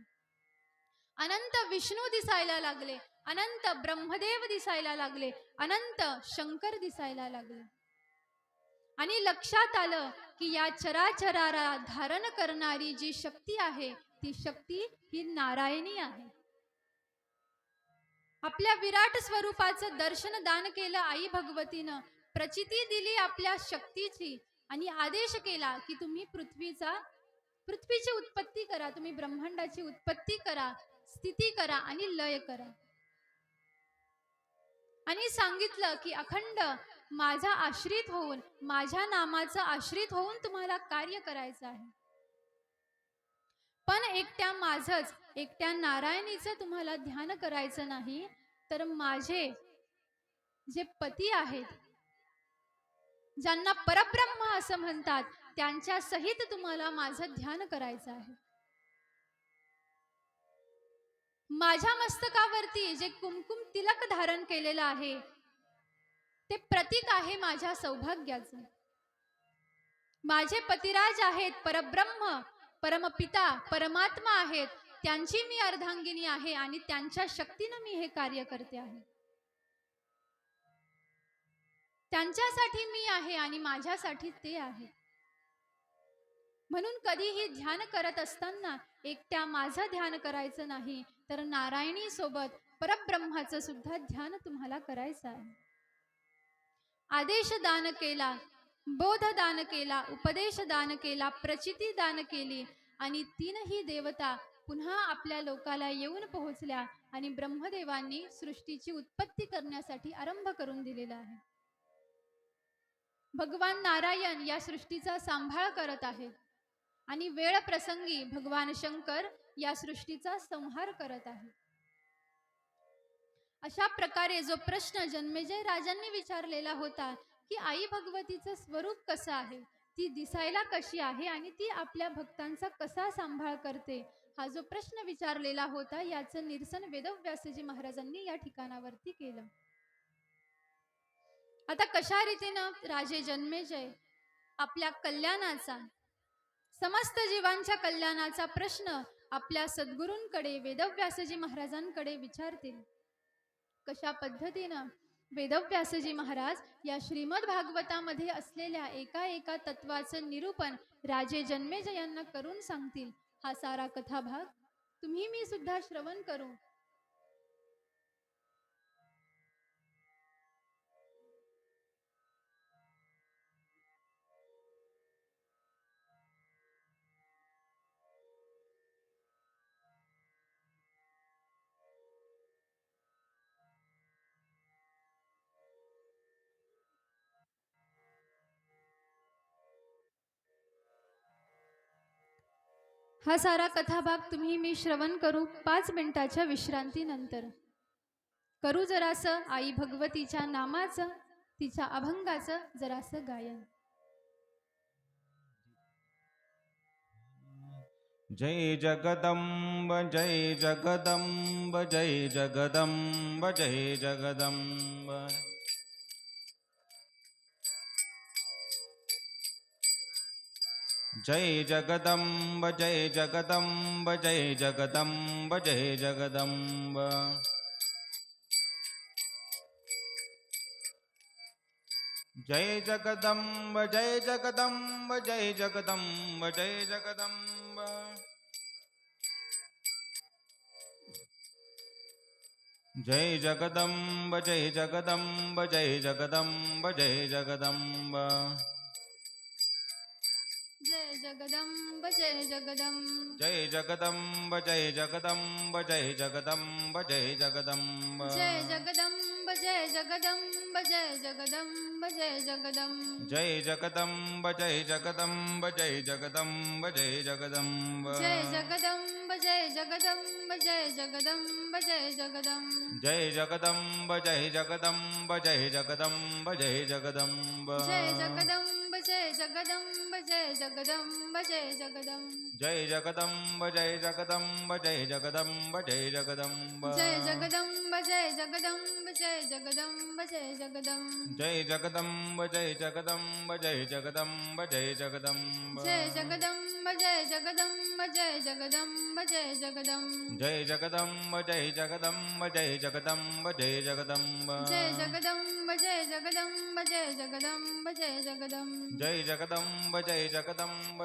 अनंत विष्णू दिसायला लागले. अनंत ब्रह्मदेव दिसायला लागले. अनंत शंकर दिसायला लागले. आणि लक्षात आलं की या चराचराला धारण करणारी जी शक्ती आहे ती शक्ती ही नारायणी आहे. आपल्या विराट स्वरूपाचं दर्शन दान केलं आई भगवतीनं. प्रचिती दिली आपल्या शक्तीची आणि आदेश केला की तुम्ही पृथ्वीचा पृथ्वीची उत्पत्ती करा, तुम्ही ब्रह्मांडाची उत्पत्ती करा, स्थिती करा आणि लय करा. आणि सांगितलं की अखंड माझा आश्रित होऊन, माझ्या नामाचा आश्रित होऊन तुम्हाला कार्य करायचं आहे. पण एकट्या माझंच, एकट्या नारायणीचं तुम्हाला ध्यान करायचं नाही, तर माझे जे पती आहेत, ज्यांना परब्रह्म असं म्हणतात, त्यांच्या सहित तुम्हाला माझं ध्यान करायचं आहे. माझ्या मस्तकावरती जे कुमकुम तिलक धारण केलेलं आहे, ते प्रतीक आहे माझ्या सौभाग्याचं. माझे पतिराज आहेत, परब्रह्म, परमपिता, परमात्मा आहेत, त्यांची मी अर्धांगिनी आहे आणि त्यांच्या शक्तीनं मी हे कार्य करते आहे. त्यांच्यासाठी मी आहे आणि माझ्यासाठी ते आहे. म्हणून कधीही ध्यान करत असताना एकट्या माझं ध्यान करायचं नाही, तर नारायणी सोबत परब्रह्माचं सुद्धा ध्यान तुम्हाला करायचं आहे. आदेश दान केला, बोध दान केला, उपदेश दान केला, प्रचिती दान केली आणि तीनही देवता पुन्हा आपल्या लोकाला येऊन पोहोचल्या आणि ब्रह्मदेवांनी सृष्टीची उत्पत्ती करण्यासाठी आरंभ करून दिलेला आहे. भगवान नारायण या सृष्टीचा सांभाळ करत आहेत आणि वेळ प्रसंगी भगवान शंकर या सृष्टीचा संहार करत आहेत. अशा प्रकारे जो प्रश्न जन्मेजय राजांनी विचारलेला होता की आई भगवतीचं स्वरूप कसं आहे, ती दिसायला कशी आहे आणि ती आपल्या भक्तांचा कसा सांभाळ करते, हा जो प्रश्न विचारलेला होता, याचं निरसन वेदव्यासजी महाराजांनी या ठिकाणावरती केलं. आता कशा रीतीनं राजे जन्मेजय आपल्या कल्याणाचा, समस्त जीवांच्या कल्याणाचा प्रश्न आपल्या सद्गुरूंकडे, वेदव्यासजी महाराजांकडे विचारतील. कशा पद्धतीनं वेदव्यासजी महाराज या श्रीमद भागवतामध्ये असलेल्या एका एका तत्वाचं निरूपण राजे जन्मेजयांना करून सांगतील, हा सारा कथाभाग तुम्ही मी सुद्धा श्रवण करू. हा सारा कथाभाग तुम्ही मी श्रवण करू 5 मिनिटाच्या विश्रांतीनंतर. करू जरासं आई भगवतीच्या नामाचं, तिच्या अभंगाचं जरासं गायन. जय जगदंब जय जगदंब जय जगदंब जय जगदंब. जय जगदंब जय जगदंब जय जगदंब जय जगदंब. जय जगदंब जय जगदंब जय जगदंब जय जगदंब. जय जगदंब जय जगदंब जय जगदंब जय जगदंब. जय जगदंब जय जगदंब. जय जगदंब जय जगदंब जय जगदंब जय जगदंब. जय जगदंब जय जगदंब जय जगदंब जय जगदंब. जय जगदंब जय जगदंब जय जगदंब जय जगदंब. जय जगदंब जय जगदंब जय जगदंब जय जगदंब. जय जगदंब जय जगदंब जय जगदंब जय जगदंब. जय जगदंब जय जगदंब जय जगदंब जय जगदंब. जय जगदंब जय जगदंब जय जगदंब जय जगदंब. जय जगदंब जय जगदंब जय जगदंब जय जगदंब. जय जगदंब जय जगदंब जय जगदंब जय जगदंब. जय जगदंब जय जगदंब जय जगदंब जय जगदंब. जय जगदंब जय जगदंब जय जगदंब जय जगदंब. जय जगदंब जय जगदंब जय जगदंब जय जगदंब. जय जगदंब जय जगदंब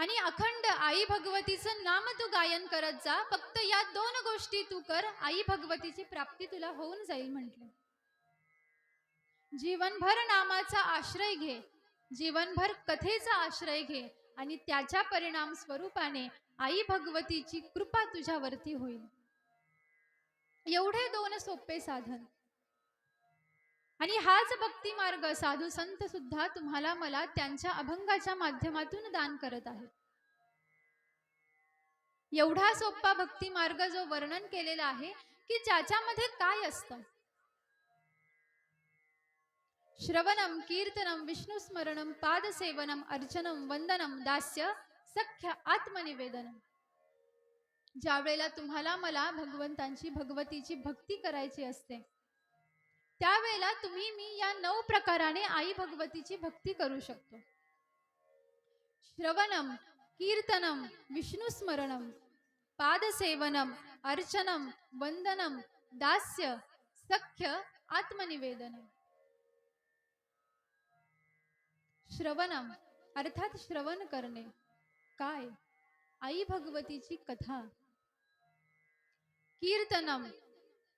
आणि अखंड आई भगवतीचं नाम तू गायन करत जा. फक्त या 2 गोष्टी तू कर, आई भगवतीची प्राप्ती तुला होऊन जाईल म्हटलं. जीवनभर नामाचा आश्रय घे, जीवनभर कथेचा आश्रय घे आणि त्याच्या परिणाम स्वरूपाने आई भगवतीची कृपा तुझ्यावरती होईल. एवढे 2 सोपे साधन. आणि हाच भक्ती मार्ग साधू संत सुद्धा तुम्हाला मला त्यांच्या अभंगाच्या माध्यमातून दान करत आहेत. एवढा सोपा भक्ती मार्ग जो वर्णन केलेला आहे की ज्याच्यामध्ये काय असतं. श्रवणम कीर्तनम विष्णुस्मरणम पादसेवनम अर्चनम वंदनम दास्य सख्य आत्मनिवेदनम. ज्या वेळेला तुम्हाला मला भगवंतांची भगवतीची भक्ती करायची असते त्यावेळेला तुम्ही मी या 9 प्रकाराने आई भगवतीची भक्ती करू शकतो. श्रवणम कीर्तनम विष्णुस्मरणम पादसेवनम अर्चनम वंदनम दास्य सख्य आत्मनिवेदनम. श्रवणम अर्थात श्रवण करणे. काय? आई भगवतीची कथा. कीर्तनम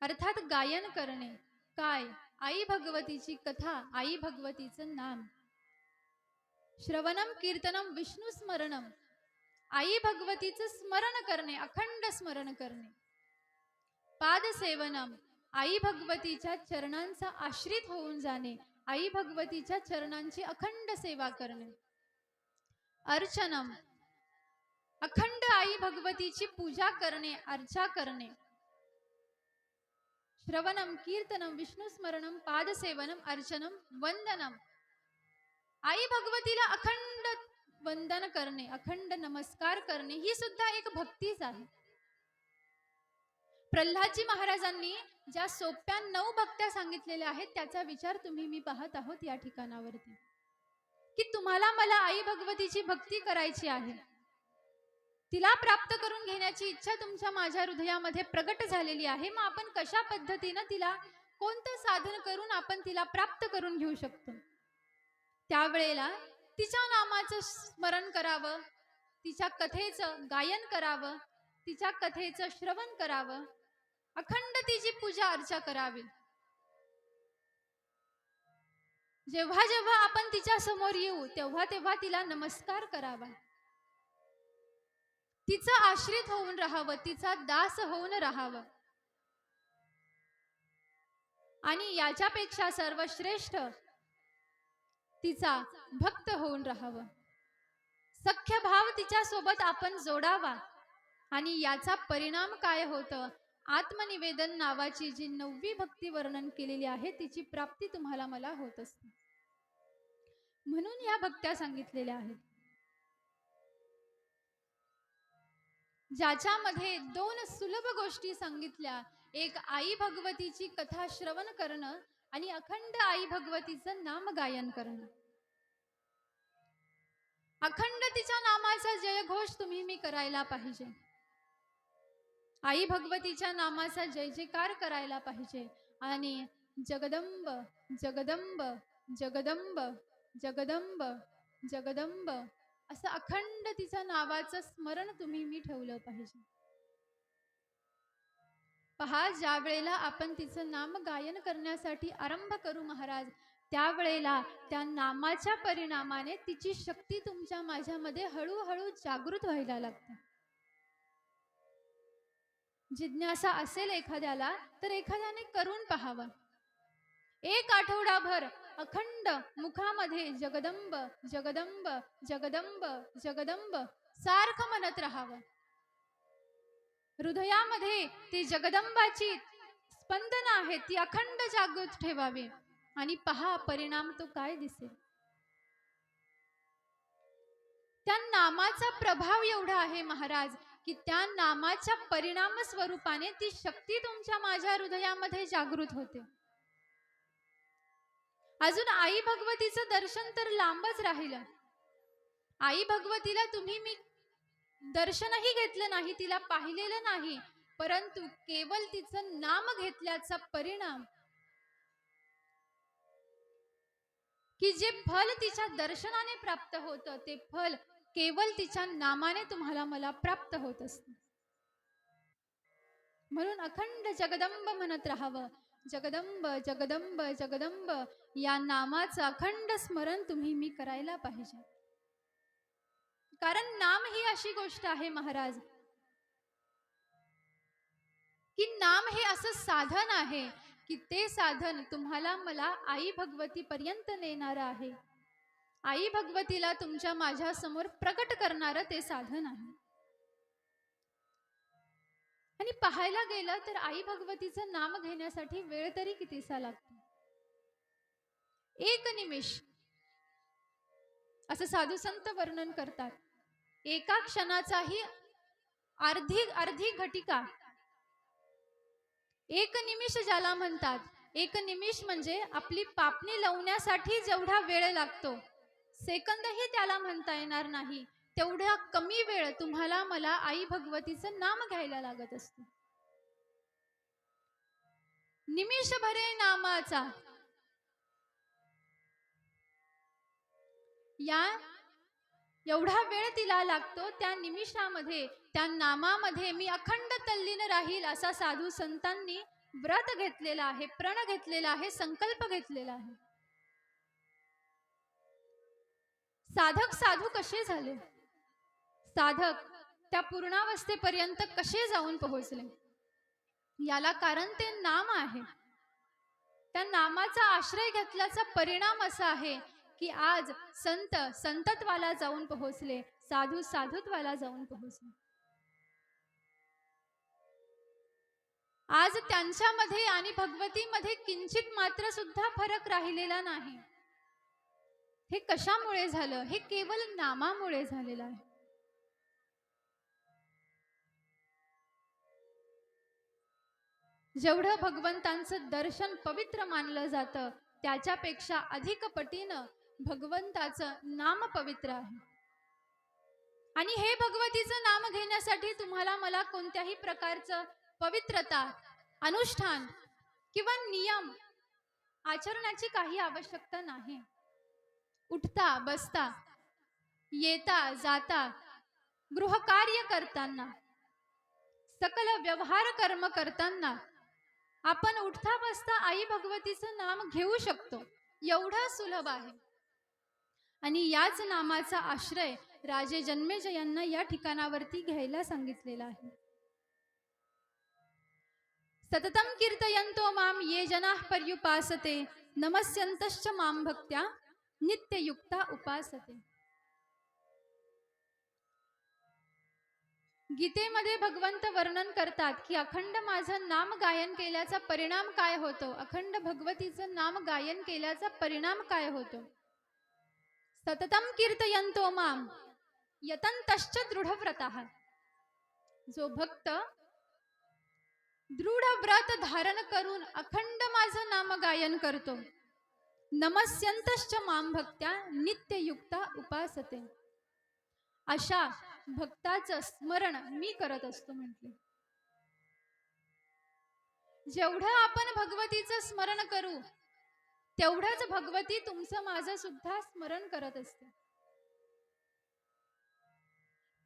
अर्थात गायन करणे. काय? आई भगवतीची कथा, आई भगवतीचं नाम. श्रवणम कीर्तनम विष्णू स्मरणम आई भगवतीचं स्मरण करणे, अखंड स्मरण करणे. पादसेवनम आई भगवतीच्या चरणांचा आश्रित होऊन जाणे, आई भगवतीच्या चरणांची अखंड सेवा करणे. अर्चनम अखंड आई भगवतीची पूजा करणे, अर्चा करणे. श्रवणम कीर्तनम विष्णू स्मरणम पादसेवनम अर्चनम वंदनम आई भगवतीला अखंड वंदन करणे, अखंड नमस्कार करणे ही सुद्धा एक भक्तीच आहे. प्रल्हादजी महाराजांनी ज्या सोप्या 9 भक्त्या सांगितलेल्या आहेत त्याचा विचार तुम्ही मी पाहत आहोत या ठिकाणावरती की तुम्हाला मला आई भगवतीची भक्ती करायची आहे. तिला प्राप्त करून घेण्याची इच्छा तुमच्या माझ्या हृदयामध्ये प्रगट झालेली आहे. मग आपण कशा पद्धतीने तिला कोणतं साधन करून आपण तिला प्राप्त करून घेऊ शकतो. त्यावेळेला तिच्या नामाचं स्मरण करावं, तिच्या कथेचं गायन करावं, तिच्या कथेचं श्रवण करावं, अखंड तिची पूजा अर्चा करावी. जेव्हा जेव्हा आपण तिच्या समोर येऊ तेव्हा तेव्हा तिला नमस्कार करावा, तिचं आश्रित होऊन राहावं, तिचा दास होऊन राहावं. आणि याच्यापेक्षा सर्वश्रेष्ठ तिचा भक्त होऊन राहावं. सख्य भाव तिच्या सोबत आपण जोडावा. आणि याचा परिणाम काय होतं? आत्मनिवेदन नावाची जी 9वी भक्ती वर्णन केलेली आहे तिची प्राप्ती तुम्हाला मला होत असते. म्हणून या भक्त्या सांगितलेल्या आहेत ज्याच्यामध्ये 2 सुलभ गोष्टी सांगितल्या. एक आई भगवतीची कथा श्रवण करणं आणि अखंड आई भगवतीचं नाम गायन करणं. अखंड तिच्या नामाचा जयघोष तुम्ही मी करायला पाहिजे. आई भगवतीच्या नामाचा जय जयकार करायला पाहिजे. आणि जगदंब जगदंब जगदंब जगदंब जगदंब असं अखंड तिच्या नावाचं स्मरण तुम्ही मी ठेवलं पाहिजे. पहा, ज्या वेळेला आपण तिचं नाम गायन करण्यासाठी आरंभ करू महाराज त्यावेळेला त्या नामाच्या परिणामाने तिची शक्ती तुमच्या माझ्यामध्ये हळूहळू जागृत व्हायला लागते. जिज्ञासा असेल एखाद्याला तर एखाद्याने करून पाहावं. 1 आठवडाभर अखंड मुखामध्ये जगदंब जगदंब जगदंब जगदंब सारखं म्हणत राहावं. हृदयामध्ये ती जगदंबाची स्पंदन आहे ती अखंड जागृत ठेवावी. आणि पहा परिणाम तो काय दिसेल. त्या नामाचा प्रभाव एवढा आहे महाराज की त्या नामाच्या परिणाम स्वरूपाने ती शक्ती तुमच्या माझ्या हृदयामध्ये जागृत होते. अजून आई भगवतीचं दर्शन तर लांबच राहिलं. आई भगवतीला तुम्ही मी दर्शनही घेतलं नाही, तिला पाहिलेलं नाही, परंतु केवळ तिचं नाम घेतल्याचा परिणाम की जे फल तिच्या दर्शनाने प्राप्त होतं ते फल केवळ तिच्या नामाने तुम्हाला मला प्राप्त होत असते. म्हणून अखंड जगदंब म्हणत राहावं. जगदंब जगदंब जगदंब या नामाचं अखंड स्मरण तुम्ही मी करायला पाहिजे. कारण नाम ही अशी गोष्ट आहे महाराज, की नाम हे असं साधन आहे की ते साधन तुम्हाला मला आई भगवती पर्यंत नेणार आहे. आई भगवतीला तुमच्या माझ्या समोर प्रकट करणारं ते साधन आहे. आणि पाहायला गेलं तर आई भगवतीचं नाम घेण्यासाठी वेळ तरी कितीसा लागतो. एक निमिष असं साधू संत वर्णन करतात. एका क्षणाचाही अर्धी अर्धी घटिका, एक निमिष ज्याला म्हणतात. एक निमिष म्हणजे आपली पापणी लावण्यासाठी जेवढा वेळ लागतो, सेकंदही त्याला म्हणता येणार नाही, तेवढा कमी वेळ तुम्हाला मला आई भगवतीचं नाम घ्यायला लागत असतं. निमिष भरे नामाचा या एवढा वेळ तिला लागतो. त्या निमिषामध्ये त्या नामामध्ये मी अखंड तल्लीन राहील असा साधू संतांनी व्रत घेतलेला आहे, प्रण घेतलेला आहे, संकल्प घेतलेला आहे. साधक साधू कसे झाले, साधक त्या पूर्णावस्थेपर्यंत कसे जाऊन पोहोचले, याला कारण ते नाम आहे. त्या नामाचा आश्रय घेतल्याचा परिणाम असा आहे की आज संत संतत्वाला जाऊन पोहोचले, साधू साधुत्वाला जाऊन पोहोचले. आज त्यांच्यामध्ये आणि भगवतीमध्ये किंचित मात्र सुद्धा फरक राहिलेला नाही. हे कशामुळे झालं? हे केवळ नामामुळे झालेलं आहे. जेवढं भगवंतांचं दर्शन पवित्र मानलं जातं, त्याच्यापेक्षा अधिक पटीनं भगवंताचं नाम पवित्र आहे. आणि हे भगवतीचं नाम घेण्यासाठी तुम्हाला मला कोणत्याही प्रकारचं पवित्रता, अनुष्ठान किंवा नियम आचरण्याची काही आवश्यकता नाही. उठता बसता, येता जाता, गृहकार्य करताना, सकल व्यवहार कर्म करताना आपण उठता बसता आई भगवतीचं नाम घेऊ शकतो. एवढं सुलभ आहे. आणि याच नामाचा आश्रय राजे जन्मेजय यांना या ठिकाणावरती घ्यायला सांगितलेला आहे. सततम कीर्तयन्तो माम ये जनाः पर्युपासते नमस्यन्तश्च माम भक्त्या नित्ययुक्ता उपासते. गीतेमध्ये भगवंत वर्णन करतात की अखंड माझं नाम गायन केल्याचा परिणाम काय होतो, अखंड भगवतीचं नाम गायन केल्याचा परिणाम काय होतो. सततम कीर्तयन्तो माम यतन्तश्च दृढव्रतः. जो भक्त दृढ व्रत धारण करून अखंड माझं नाम गायन करतो, नमस्यन्तश्च माम भक्त्या नित्ययुक्ता उपासते, अशा भक्ताचं स्मरण मी करत असतो म्हटले. जेवढं आपण भगवतीचं स्मरण करू, तेवढंच भगवती तुमचं माझं सुद्धा स्मरण करत असते.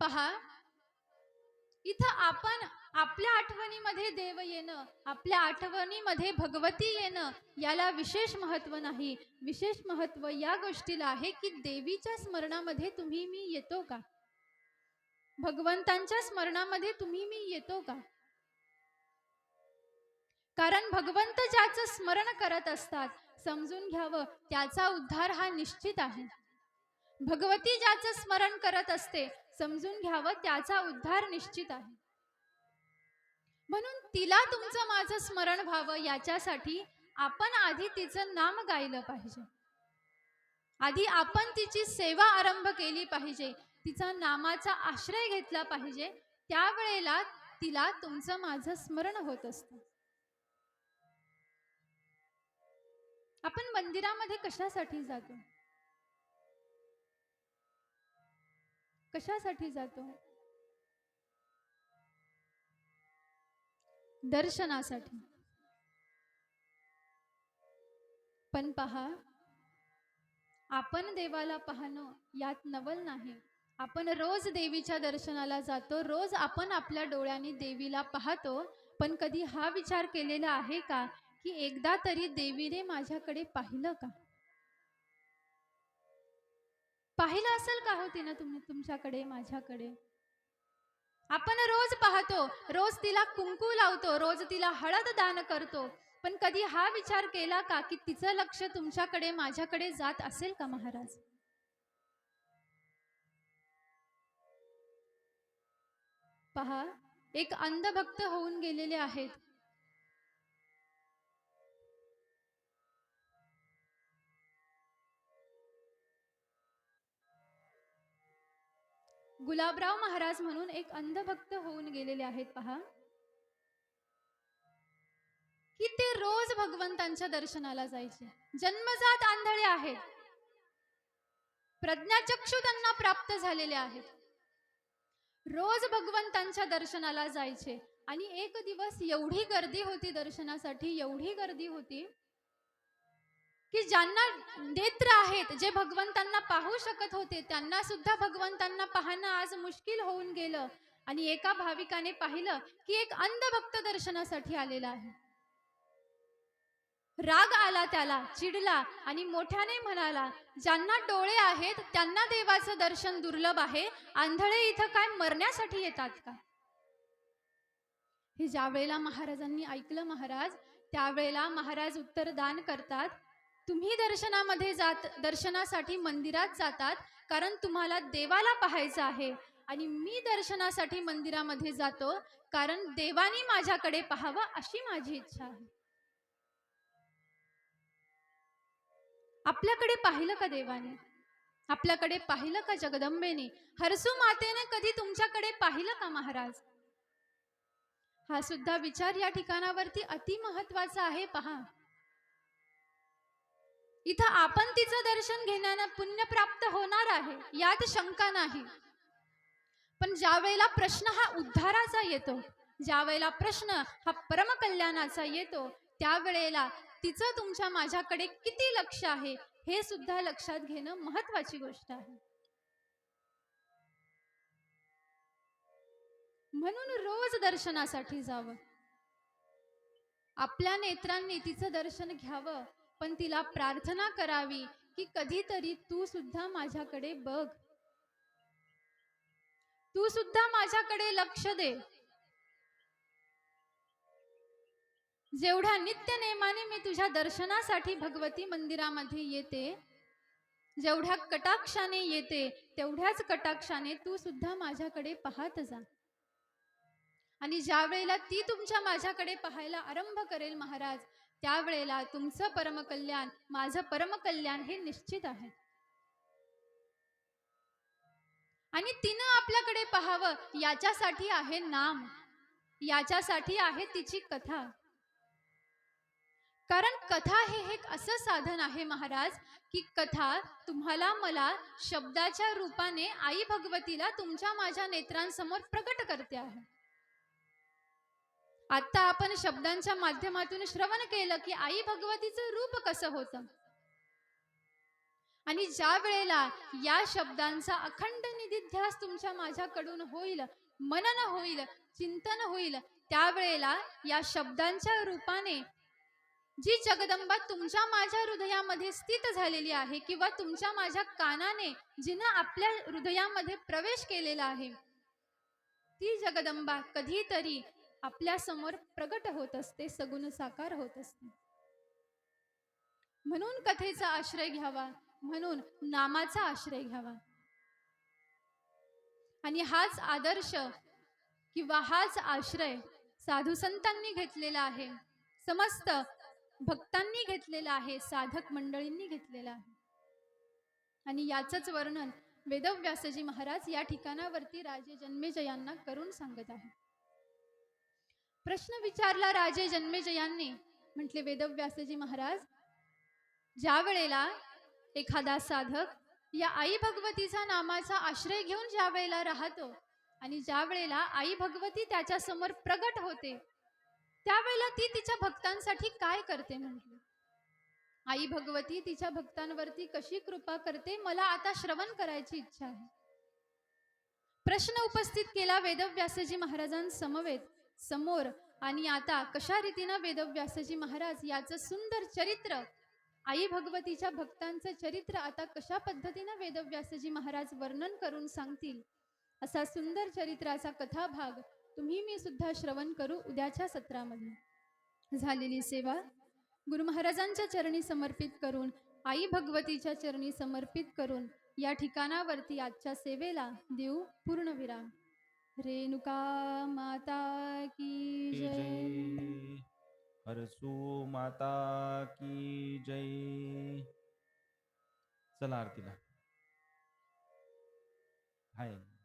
पहा, इथं आपण आपल्या आठवणीमध्ये देव येणं, आपल्या आठवणीमध्ये भगवती येणं, याला विशेष महत्व नाही. विशेष महत्व या गोष्टीला आहे की देवीच्या स्मरणामध्ये तुम्ही मी येतो का, भगवंतांच्या स्मरणामध्ये तुम्ही मी येतो का. कारण भगवंत ज्याचं स्मरण करत असतात, समजून घ्यावं त्याचा उद्धार हा निश्चित आहे. भगवती ज्याचं स्मरण करत असते, समजून घ्यावं त्याचा उद्धार निश्चित आहे. म्हणून तिला तुमचं माझं स्मरण व्हावं, याच्यासाठी आपण आधी तिचं नाम गायलं पाहिजे. आधी आपण तिची सेवा आरंभ केली पाहिजे, तिचा नामाचा आश्रय घेतला पाहिजे. त्यावेळेला तिला तुमचं माझं स्मरण होत असतं. आपण मंदिरामध्ये कशासाठी जातो, कशासाठी जातो? दर्शनासाठी. पण पहा, आपण देवाला पाहणं यात नवल नाही. आपण रोज देवीच्या दर्शनाला जातो, रोज आपण आपल्या डोळ्यांनी देवीला पाहतो, पण कधी हा विचार केलेला आहे का, की एकदा तरी देवीने माझ्याकडे पाहिलं का? पाहिलं असेल का हो तिनं तुमच्याकडे, माझ्याकडे? आपण रोज पाहतो, रोज तिला कुंकू लावतो, रोज तिला हळद दान करतो, पण कधी हा विचार केला का, की तिचं लक्ष तुमच्याकडे, माझ्याकडे जात असेल का महाराज? पहा, एक अंधभक्त होऊन गेलेले आहेत. गुलाबराव महाराज म्हणून एक अंधभक्त होऊन गेलेले आहेत पहा, की ते रोज भगवंतांच्या दर्शनाला जायचे. जन्मजात आंधळे आहेत, प्रज्ञाचक्षु त्यांना प्राप्त झालेले आहेत. रोज भगवंतांच्या दर्शनाला जायचे आणि एक दिवस एवढी गर्दी होती दर्शनासाठी, एवढी गर्दी होती की ज्यांना नेत्र आहेत, जे भगवंतांना पाहू शकत होते, त्यांना सुद्धा भगवंतांना पाहणं आज मुश्किल होऊन गेलं. आणि एका भाविकाने पाहिलं की एक अंधभक्त दर्शनासाठी आलेला आहे. राग आला त्याला, चिडला आणि मोठ्याने म्हणाला, ज्यांना डोळे आहेत त्यांना देवाचं दर्शन दुर्लभ आहे, आंधळे इथं काय मरण्यासाठी येतात का? हे ज्या वेळेला महाराजांनी ऐकलं महाराज, त्यावेळेला महाराज उत्तरदान करतात, तुम्ही दर्शनासाठी मंदिरात जातात कारण तुम्हाला देवाला पाहायचं आहे, आणि मी दर्शनासाठी मंदिरामध्ये जातो कारण देवानी माझ्याकडे पाहावं अशी माझी इच्छा आहे. आपल्याकडे पाहिलं का देवाने? आपल्याकडे पाहिलं का जगदंबेने? हरसू मातेने कधी तुमच्याकडे पाहिलं का महाराज? हा सुद्धा विचार या ठिकाणावरती अति महत्वाचा आहे. पहा, इथं आपण तिचं दर्शन घेण्यानं पुण्य प्राप्त होणार आहे, यात शंका नाही. पण ज्या वेळेला प्रश्न हा उद्धाराचा येतो, ज्या वेळेला प्रश्न हा परमकल्याणाचा येतो, त्यावेळेला तिचं तुमच्या माझ्याकडे किती लक्ष आहे हे सुद्धा लक्षात घेणं महत्वाची गोष्ट आहे. म्हणून रोज दर्शनासाठी जावं, आपल्या नेत्रांनी तिचं दर्शन घ्यावं, पण तिला प्रार्थना करावी की कधीतरी तू सुद्धा माझ्याकडे बघ, तू सुद्धा माझ्याकडे लक्ष दे. जेवढ्या नित्य नेमाने मी तुझ्या दर्शनासाठी भगवती मंदिरामध्ये येते, जेवढ्या कटाक्षाने येते, तेवढ्याच कटाक्षाने तू सुद्धा माझ्याकडे पाहत जा. आणि ज्या वेळेला ती तुमच्या माझ्याकडे पाहायला आरंभ करेल महाराज, त्यावेळेला तुमचं परमकल्याण, माझं परमकल्याण हे निश्चित आहे. आणि तिनं आपल्याकडे पाहावं याच्यासाठी आहे नाम, याच्यासाठी आहे तिची कथा. कारण कथा हे एक असं साधन आहे महाराज, की कथा तुम्हाला मला शब्दाच्या रूपाने आई भगवतीला तुमच्या माझ्या नेत्रांसमोर प्रकट करते आहे. आता आपण शब्दांच्या माध्यमातून श्रवण केलं की आई भगवतीचं रूप कसं होतं, आणि ज्या वेळेला या शब्दांचा अखंड निधिध्यास तुमच्या माझ्याकडून होईल, मनन होईल, चिंतन होईल, त्यावेळेला या शब्दांच्या रूपाने जी जगदंबा तुमच्या माझ्या हृदयामध्ये स्थित झालेली आहे, किंवा तुमच्या माझ्या कानाने जिनं आपल्या हृदयामध्ये प्रवेश केलेला आहे, ती जगदंबा कधीतरी आपल्या समोर प्रगट होत असते, सगुण साकार होत असते. म्हणून कथेचा आश्रय घ्यावा, म्हणून नामाचा आश्रय घ्यावा. आणि हाच आदर्श किंवा हाच आश्रय साधू संतांनी घेतलेला आहे, समस्त भक्तांनी घेतलेला आहे, साधक मंडळींनी घेतलेला आहे. आणि याचंच वर्णन वेदव्यासजी महाराज या ठिकाणावरती राजे जन्मेजयांना करून सांगत आहे. प्रश्न विचारला राजे जन्मेजयांनी, म्हटले वेदव्यासजी महाराज, ज्या वेळेला एखादा साधक या आई भगवतीचा नामाचा आश्रय घेऊन ज्या वेळेला राहतो, आणि ज्या वेळेला आई भगवती त्याच्या समोर प्रगट होते, त्यावेळेला ती तिच्या भक्तांसाठी काय करते म्हटले. आई भगवती तिच्या भक्तांवरती कशी कृपा करते, मला आता श्रवण करायची इच्छा आहे. प्रश्न उपस्थित केला वेदव्यासजी महाराजांसमवेत समोर. आणि आता कशा रीतीनं वेदव्यासजी महाराज याचं सुंदर चरित्र, आई भगवतीच्या भक्तांचं चरित्र आता कशा पद्धतीनं वेदव्यासजी महाराज वर्णन करून सांगतील, असा सुंदर चरित्राचा कथाभाग तुम्ही मी सुद्धा श्रवण करू उद्याच्या सत्रामध्ये. झालेली सेवा गुरु महाराजांच्या चरणी समर्पित करून, आई भगवतीच्या चरणी समर्पित करून या ठिकाणावरती आजच्या सेवेला देऊ पूर्णविराम. रेणुका माता की की जय. जय. हरसू माता की जय. चला आरतीला. हाय.